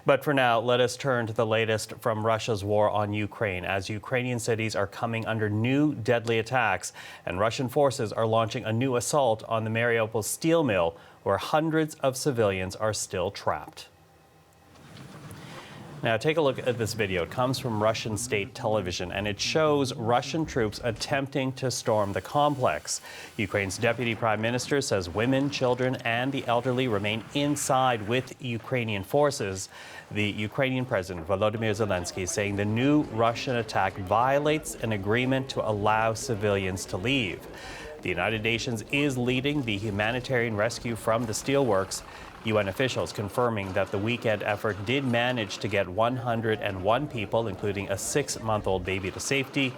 But for now, let us turn to the latest from Russia's war on Ukraine, as Ukrainian cities are coming under new deadly attacks, and Russian forces are launching a new assault on the Mariupol steel mill, where hundreds of civilians are still trapped. Now, take a look at this video. It comes from Russian state television, and it shows Russian troops attempting to storm the complex. Ukraine's deputy prime minister says women, children, and the elderly remain inside with Ukrainian forces. The Ukrainian president, Volodymyr Zelensky, is saying the new Russian attack violates an agreement to allow civilians to leave. The United Nations is leading the humanitarian rescue from the steelworks. UN officials confirming that the weekend effort did manage to get 101 people, including a 6-month-old baby, to safety.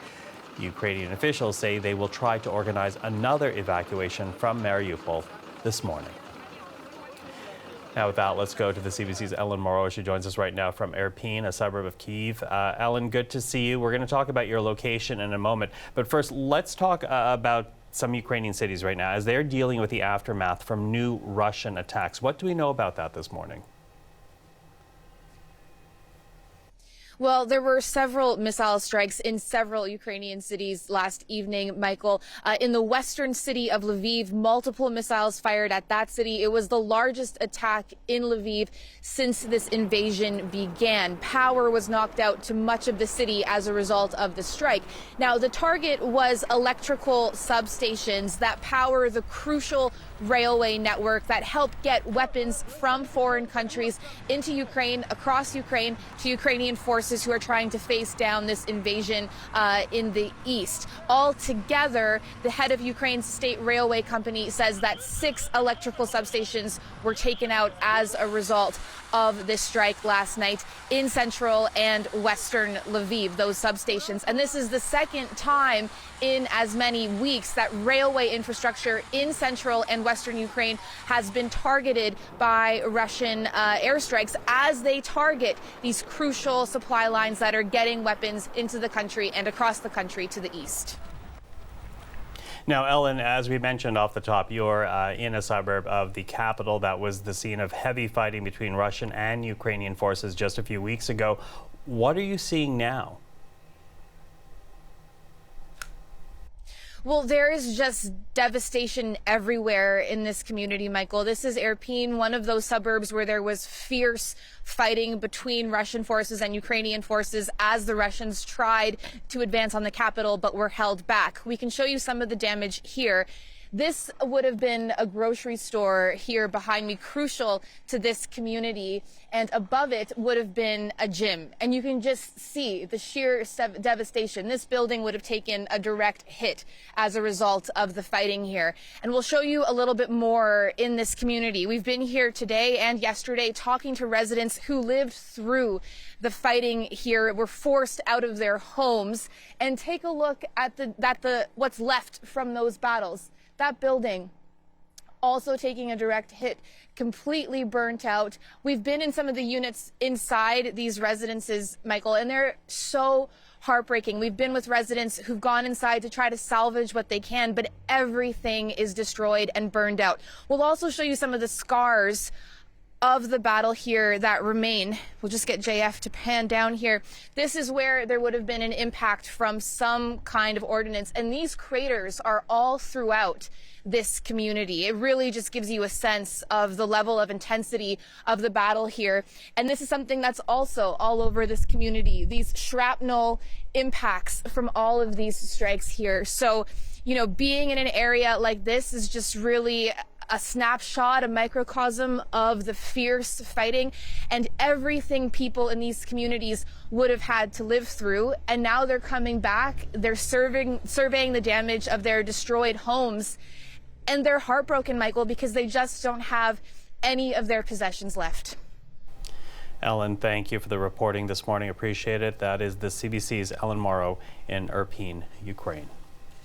Ukrainian officials say they will try to organize another evacuation from Mariupol this morning. Now with that, let's go to the CBC's Ellen Moreau. She joins us right now from Irpin, a suburb of Kyiv. Ellen, good to see you. We're going to talk about your location in a moment. But first, let's talk about some Ukrainian cities right now as they're dealing with the aftermath from new Russian attacks. What do we know about that this morning? Well, there were several missile strikes in several Ukrainian cities last evening, Michael. In the western city of Lviv, multiple missiles fired at that city. It was the largest attack in Lviv since this invasion began. Power was knocked out to much of the city as a result of the strike. Now, the target was electrical substations that power the crucial railway network that help get weapons from foreign countries into Ukraine, across Ukraine, to Ukrainian forces who are trying to face down this invasion in the east. Altogether, the head of Ukraine's state railway company says that 6 electrical substations were taken out as a result of this strike last night in central and western Lviv, those substations. And this is the second time in as many weeks that railway infrastructure in central and western Ukraine has been targeted by Russian airstrikes as they target these crucial supply lines that are getting weapons into the country and across the country to the east. Now, Ellen, as we mentioned off the top, you're in a suburb of the capital that was the scene of heavy fighting between Russian and Ukrainian forces just a few weeks ago. What are you seeing now? Well, there is just devastation everywhere in this community, Michael. This is Irpin, one of those suburbs where there was fierce fighting between Russian forces and Ukrainian forces as the Russians tried to advance on the capital but were held back. We can show you some of the damage here. This would have been a grocery store here behind me, crucial to this community, and above it would have been a gym. And you can just see the sheer devastation. This building would have taken a direct hit as a result of the fighting here. And we'll show you a little bit more in this community. We've been here today and yesterday talking to residents who lived through the fighting here, were forced out of their homes. And take a look at what's left from those battles. That building also taking a direct hit, completely burnt out. We've been in some of the units inside these residences, Michael, and they're so heartbreaking. We've been with residents who've gone inside to try to salvage what they can, but everything is destroyed and burned out. We'll also show you some of the scars of the battle here that remain. We'll just get JF to pan down here. This is where there would have been an impact from some kind of ordnance, and these craters are all throughout this community. It really just gives you a sense of the level of intensity of the battle here. And this is something that's also all over this community, these shrapnel impacts from all of these strikes here. So, you know, being in an area like this is just really a snapshot, a microcosm of the fierce fighting and everything people in these communities would have had to live through. And now they're coming back, they're surveying the damage of their destroyed homes, and they're heartbroken, Michael, because they just don't have any of their possessions left. Ellen, thank you for the reporting this morning. Appreciate it. That is the CBC's Ellen Morrow in Irpin, Ukraine.